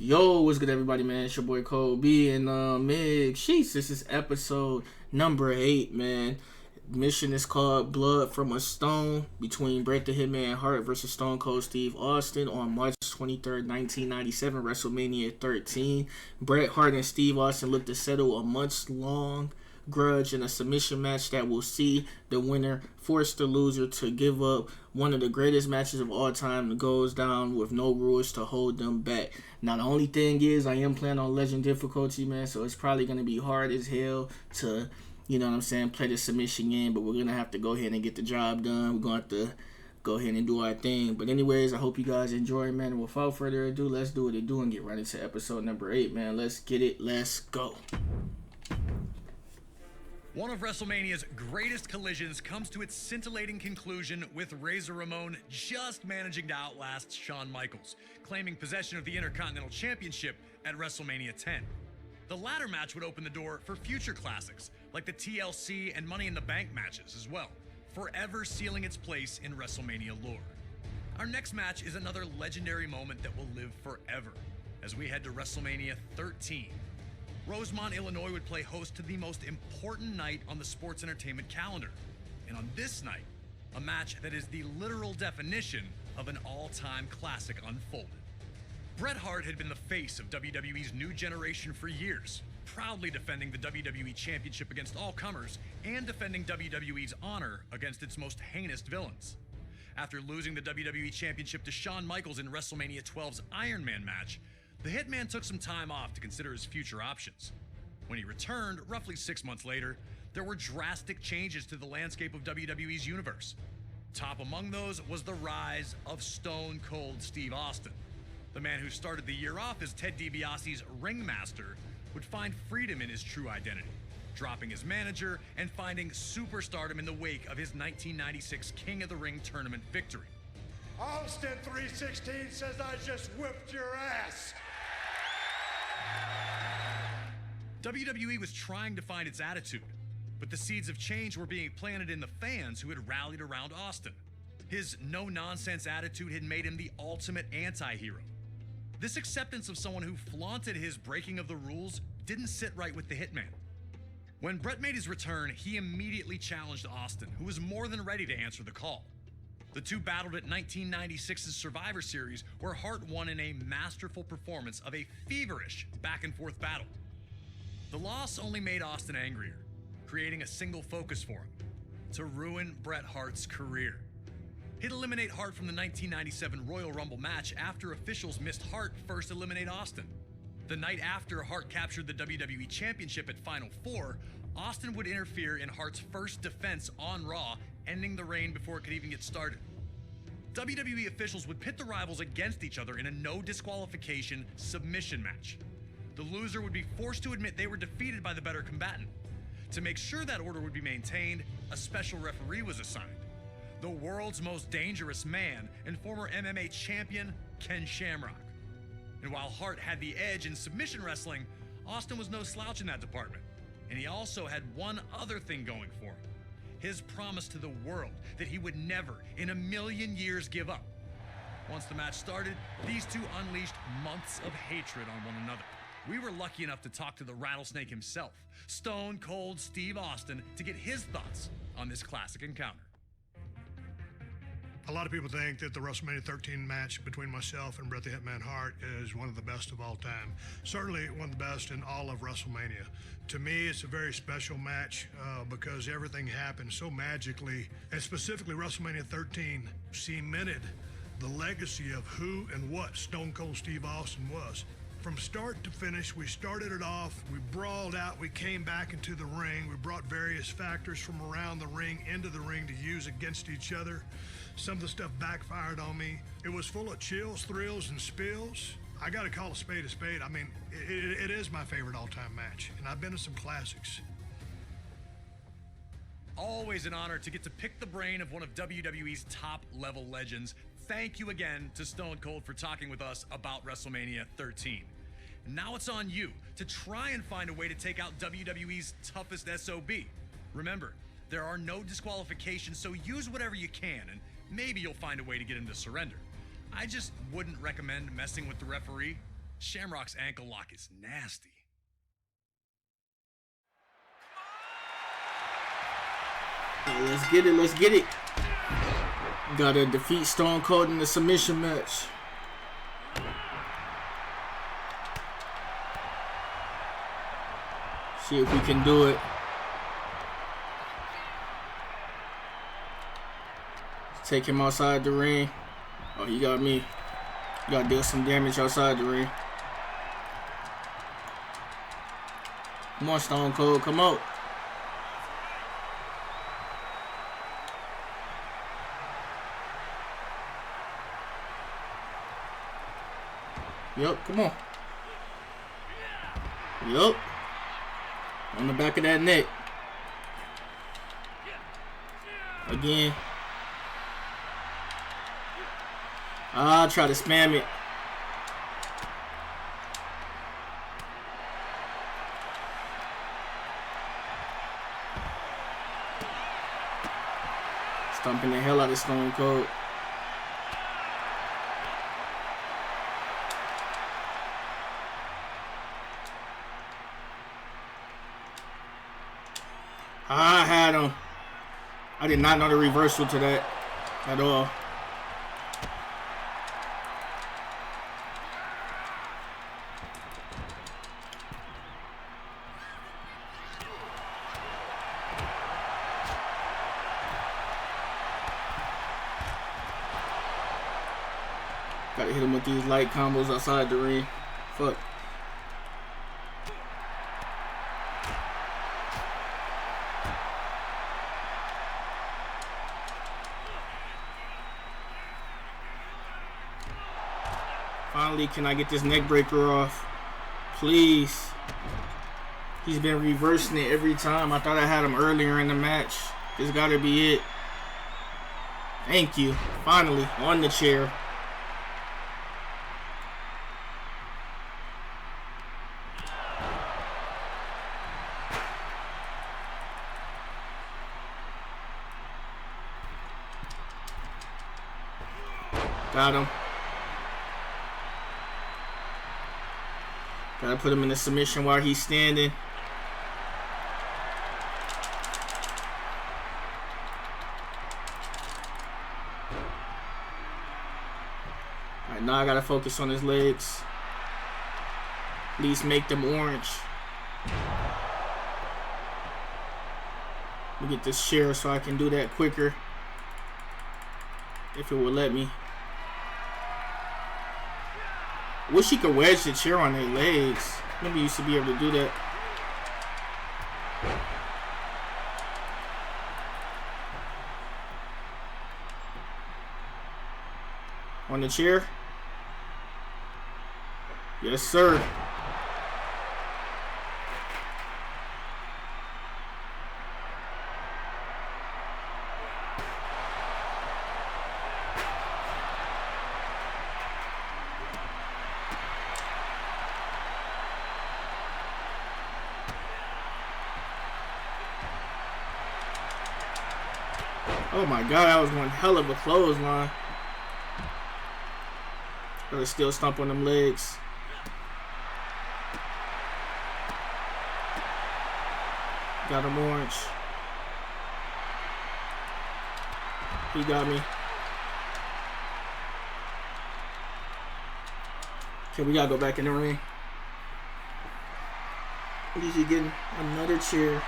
Yo, what's good, everybody, man? It's your boy Colby and Mig. Sheesh, this is episode number 8, man. Mission is called Blood from a Stone between Bret the Hitman Hart versus Stone Cold Steve Austin on March 23rd, 1997, WrestleMania 13. Bret Hart and Steve Austin look to settle a months-long grudge in a submission match that will see the winner force the loser to give up one of the greatest matches of all time that goes down with no rules to hold them back. Now, the only thing is, I am playing on Legend difficulty, man, so it's probably going to be hard as hell to, you know what I'm saying, play the submission game, but we're going to have to go ahead and get the job done. We're going to have to go ahead and do our thing. But anyways, I hope you guys enjoy, man, and without further ado, let's do what it do and get right into episode number 8, man. Let's get it. Let's go. One of WrestleMania's greatest collisions comes to its scintillating conclusion with Razor Ramon just managing to outlast Shawn Michaels, claiming possession of the Intercontinental Championship at WrestleMania 10. The latter match would open the door for future classics, like the TLC and Money in the Bank matches as well, forever sealing its place in WrestleMania lore. Our next match is another legendary moment that will live forever, as we head to WrestleMania 13. Rosemont, Illinois would play host to the most important night on the sports entertainment calendar. And on this night, a match that is the literal definition of an all-time classic unfolded. Bret Hart had been the face of WWE's new generation for years, proudly defending the WWE Championship against all comers and defending WWE's honor against its most heinous villains. After losing the WWE Championship to Shawn Michaels in WrestleMania 12's Iron Man match, the Hitman took some time off to consider his future options. When he returned, roughly 6 months later, there were drastic changes to the landscape of WWE's universe. Top among those was the rise of Stone Cold Steve Austin. The man who started the year off as Ted DiBiase's ringmaster would find freedom in his true identity, dropping his manager and finding superstardom in the wake of his 1996 King of the Ring tournament victory. Austin 316 says I just whipped your ass. WWE was trying to find its attitude, but the seeds of change were being planted in the fans who had rallied around Austin. His no-nonsense attitude had made him the ultimate anti-hero. This acceptance of someone who flaunted his breaking of the rules didn't sit right with the Hitman. When Bret made his return, he immediately challenged Austin, who was more than ready to answer the call. The two battled at 1996's Survivor Series, where Hart won in a masterful performance of a feverish back-and-forth battle. The loss only made Austin angrier, creating a single focus for him: to ruin Bret Hart's career. He'd eliminate Hart from the 1997 Royal Rumble match after officials missed Hart first eliminate Austin. The night after Hart captured the WWE Championship at Final Four, Austin would interfere in Hart's first defense on Raw, ending the reign before it could even get started. WWE officials would pit the rivals against each other in a no disqualification submission match. The loser would be forced to admit they were defeated by the better combatant. To make sure that order would be maintained, a special referee was assigned: the world's most dangerous man and former MMA champion, Ken Shamrock. And while Hart had the edge in submission wrestling, Austin was no slouch in that department. And he also had one other thing going for him: his promise to the world that he would never in a million years give up. Once the match started, these two unleashed months of hatred on one another. We were lucky enough to talk to the Rattlesnake himself, Stone Cold Steve Austin, to get his thoughts on this classic encounter. A lot of people think that the WrestleMania 13 match between myself and Bret the Hitman Hart is one of the best of all time. Certainly one of the best in all of WrestleMania. To me, it's a very special match because everything happened so magically, and specifically WrestleMania 13 cemented the legacy of who and what Stone Cold Steve Austin was. From start to finish, we started it off, we brawled out, we came back into the ring, we brought various factors from around the ring into the ring to use against each other. Some of the stuff backfired on me. It was full of chills, thrills, and spills. I gotta call a spade a spade. I mean, it is my favorite all-time match, and I've been to some classics. Always an honor to get to pick the brain of one of WWE's top-level legends. Thank you again to Stone Cold for talking with us about WrestleMania 13. Now it's on you to try and find a way to take out WWE's toughest SOB. Remember, there are no disqualifications, so use whatever you can, and maybe you'll find a way to get him to surrender. I just wouldn't recommend messing with the referee. Shamrock's ankle lock is nasty. Let's get it. Let's get it. Gotta defeat Stone Cold in the submission match. See if we can do it. Take him outside the ring. Oh, he got me. You gotta deal some damage outside the ring. Come on, Stone Cold. Come on. Yup, come on. Yup. On the back of that neck. Again. Ah, try to spam it. Stomping the hell out of Stone Cold. I had him. I did not know the reversal to that at all. Gotta hit him with these light combos outside the ring. Fuck. Finally, can I get this neck breaker off? Please. He's been reversing it every time. I thought I had him earlier in the match. This gotta be it. Thank you. Finally, on the chair. Got him. Gotta put him in a submission while he's standing. Alright, now I gotta focus on his legs. At least make them orange. Let me get this chair so I can do that quicker. If it will let me. Wish he could wedge the chair on their legs. Maybe you used to be able to do that. On the chair? Yes, sir. Oh my god, that was one hell of a clothesline. Gotta still stomp on them legs. Got him orange. He got me. Okay, we gotta go back in the ring. He's getting another chair.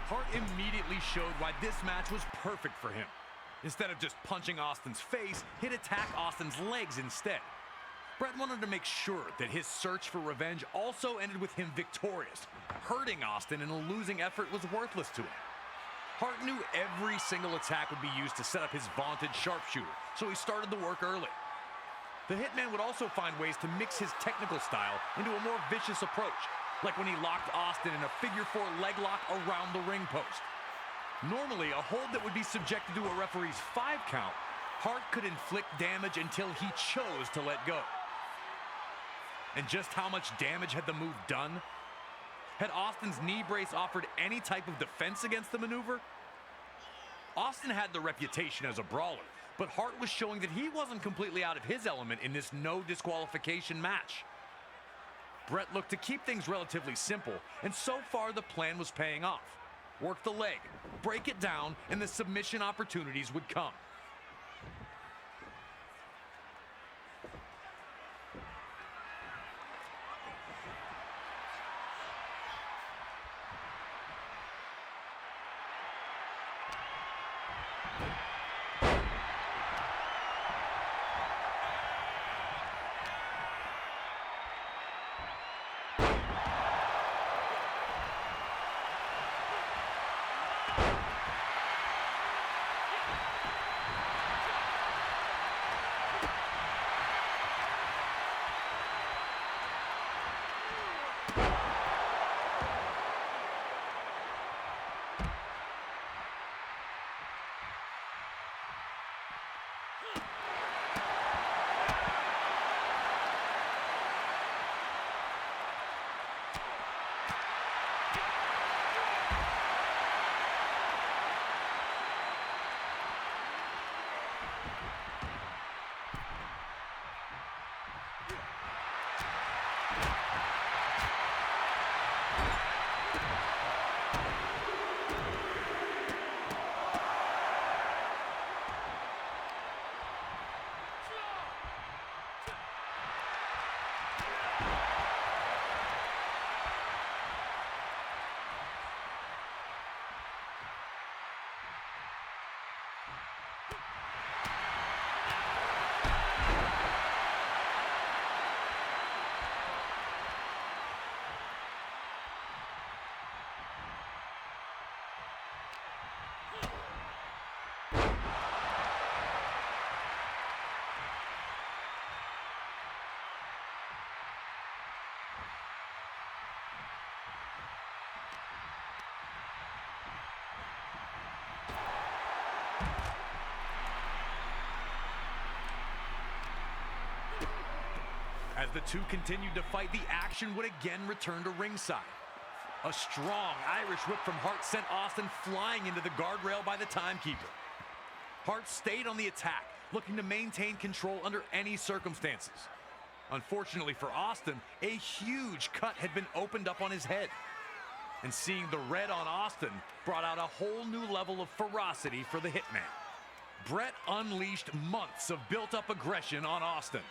Hart immediately showed why this match was perfect for him. Instead of just punching Austin's face, he'd attack Austin's legs instead. Bret wanted to make sure that his search for revenge also ended with him victorious. Hurting Austin in a losing effort was worthless to him. Hart knew every single attack would be used to set up his vaunted sharpshooter, so he started the work early. The Hitman would also find ways to mix his technical style into a more vicious approach, like when he locked Austin in a figure-4 leg lock around the ring post. Normally, a hold that would be subjected to a referee's 5 count, Hart could inflict damage until he chose to let go. And just how much damage had the move done? Had Austin's knee brace offered any type of defense against the maneuver? Austin had the reputation as a brawler, but Hart was showing that he wasn't completely out of his element in this no disqualification match. Bret looked to keep things relatively simple, and so far the plan was paying off. Work the leg, break it down, and the submission opportunities would come. As the two continued to fight, the action would again return to ringside. A strong Irish whip from Hart sent Austin flying into the guardrail by the timekeeper. Hart stayed on the attack, looking to maintain control under any circumstances. Unfortunately for Austin, a huge cut had been opened up on his head. And seeing the red on Austin brought out a whole new level of ferocity for the Hitman. Bret unleashed months of built-up aggression on Austin.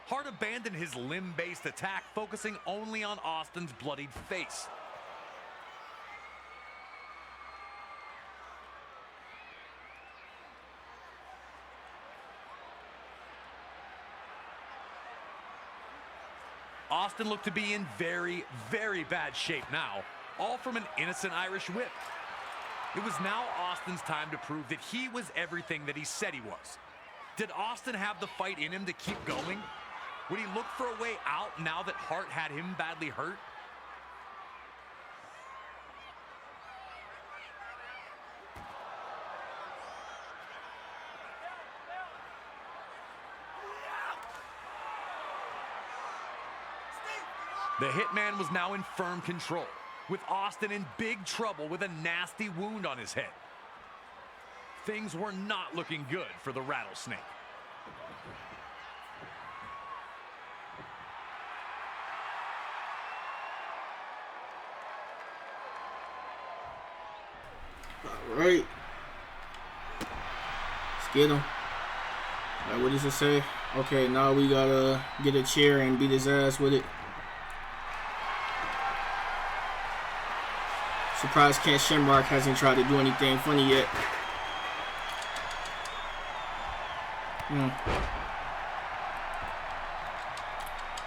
Hart abandoned his limb-based attack, focusing only on Austin's bloodied face. Austin looked to be in very, very bad shape now, all from an innocent Irish whip. It was now Austin's time to prove that he was everything that he said he was. Did Austin have the fight in him to keep going? Would he look for a way out now that Hart had him badly hurt? The Hitman was now in firm control, with Austin in big trouble with a nasty wound on his head. Things were not looking good for the Rattlesnake. All right. Let's get him. All right, what does it say? Okay, now we gotta get a chair and beat his ass with it. Surprised Ken Shamrock hasn't tried to do anything funny yet.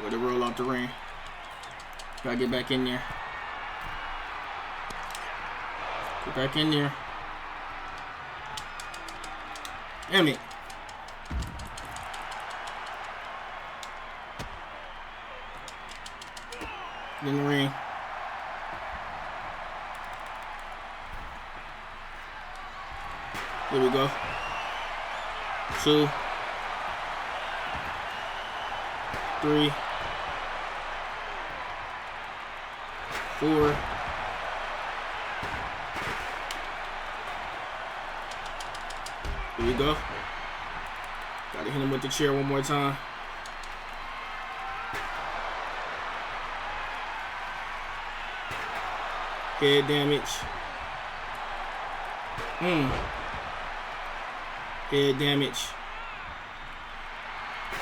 Way to roll out the ring. Gotta get back in there. Get back in there. Damn it. Get in the ring. Here we go. 2, 3, 4, Here we go. Gotta hit him with the chair one more time. Head damage. Head damage.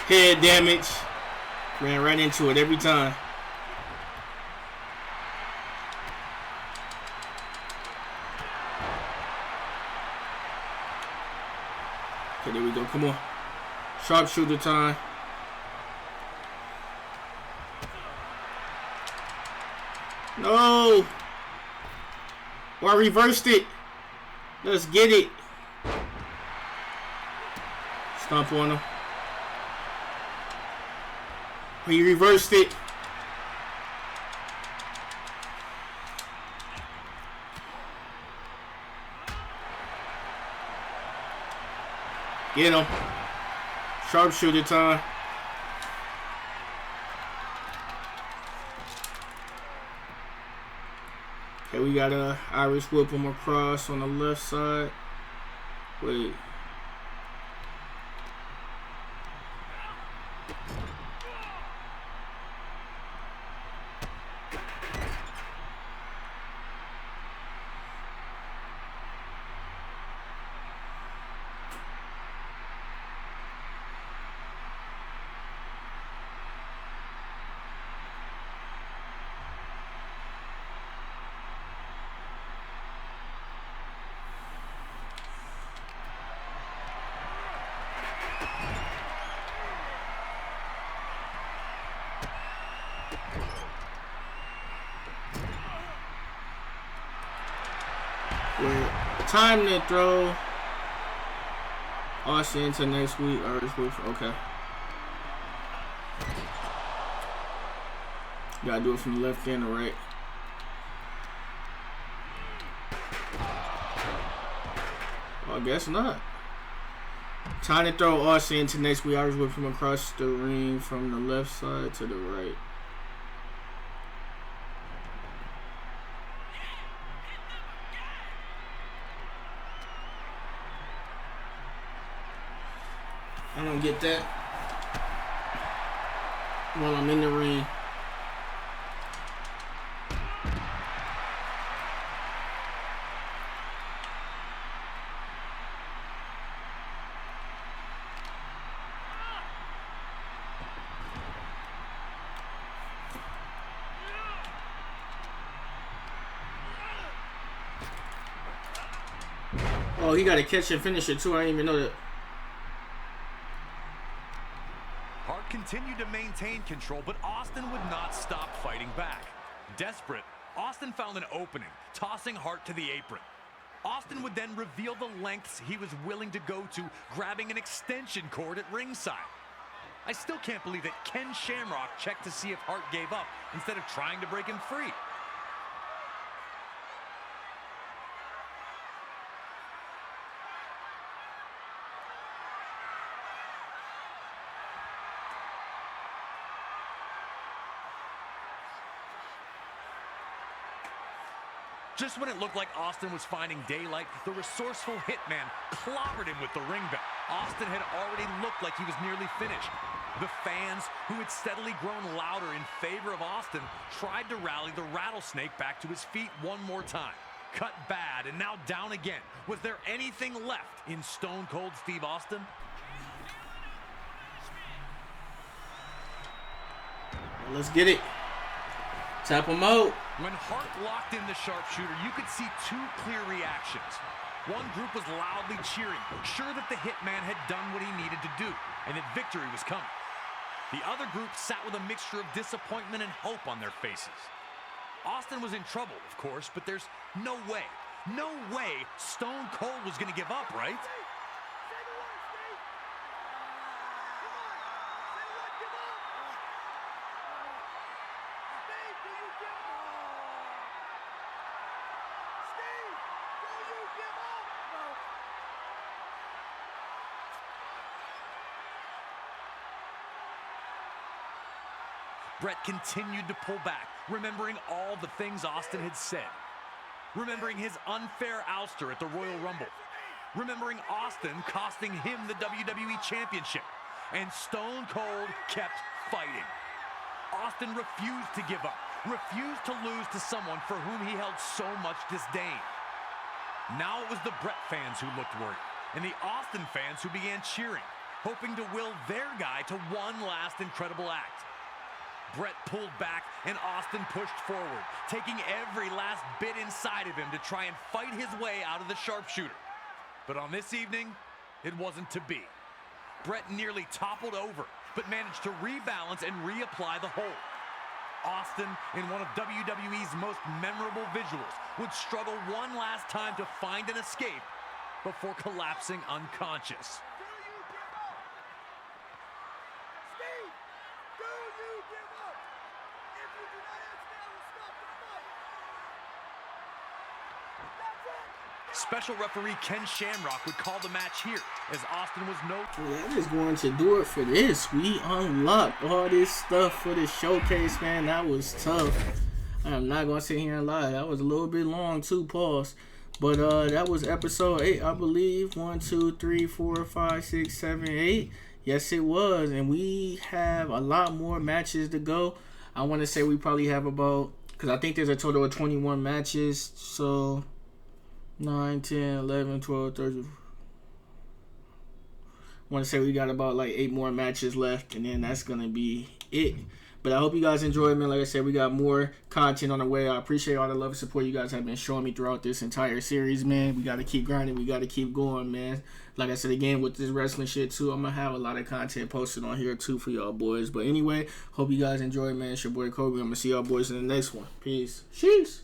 Head damage. Ran right into it every time. Okay, there we go. Come on. Sharpshooter time. No. Oh, I reversed it. Let's get it. Stomp on him. He reversed it. Get him. Sharpshooter time. Okay, we got a Irish whip him across on the left side. Wait. Time to throw Austin into next week. Okay. Gotta do it from the left and the right. Well, I guess not. Time to throw Austin into next week. Irish whip from across the ring from the left side to the right. I don't get that while I'm in the ring. Oh, he got to catch and finish it too. I didn't even know that. Continued to maintain control, but Austin would not stop fighting back. Desperate, Austin found an opening, tossing Hart to the apron. Austin would then reveal the lengths he was willing to go to, grabbing an extension cord at ringside. I still can't believe that Ken Shamrock checked to see if Hart gave up instead of trying to break him free. Just when it looked like Austin was finding daylight, the resourceful hitman clobbered him with the ring bell. Austin had already looked like he was nearly finished. The fans, who had steadily grown louder in favor of Austin, tried to rally the rattlesnake back to his feet one more time. Cut bad and now down again. Was there anything left in Stone Cold Steve Austin? Let's get it. Tap him out. When Hart locked in the sharpshooter, you could see two clear reactions. One group was loudly cheering, sure that the hitman had done what he needed to do, and that victory was coming. The other group sat with a mixture of disappointment and hope on their faces. Austin was in trouble, of course, but there's no way Stone Cold was going to give up, right? Brett continued to pull back, remembering all the things Austin had said. Remembering his unfair ouster at the Royal Rumble. remembering Austin costing him the WWE Championship. And Stone Cold kept fighting. Austin refused to give up, refused to lose to someone for whom he held so much disdain. Now it was the Bret fans who looked worried, and the Austin fans who began cheering, hoping to will their guy to one last incredible act. Bret pulled back, and Austin pushed forward, taking every last bit inside of him to try and fight his way out of the sharpshooter. But on this evening, it wasn't to be. Bret nearly toppled over, but managed to rebalance and reapply the hold. Austin, in one of WWE's most memorable visuals, would struggle one last time to find an escape before collapsing unconscious. Special referee Ken Shamrock would call the match here, as Austin was no... That is going to do it for this. We unlocked all this stuff for the showcase, man. That was tough. I am not going to sit here and lie. That was a little bit long, too. Pause. But that was episode 8, I believe. 1, 2, 3, 4, 5, 6, 7, 8. Yes, it was. And we have a lot more matches to go. I want to say we probably have about... Because I think there's a total of 21 matches. So... 9, 10, 11, 12, 13. I want to say we got about like 8 more matches left, and then that's going to be it. But I hope you guys enjoyed, man. Like I said, we got more content on the way. I appreciate all the love and support you guys have been showing me throughout this entire series, man. We got to keep grinding. We got to keep going, man. Like I said, again, with this wrestling shit, too, I'm going to have a lot of content posted on here, too, for y'all boys. But anyway, hope you guys enjoy, man. It's your boy, Kobe. I'm going to see y'all boys in the next one. Peace. Sheesh.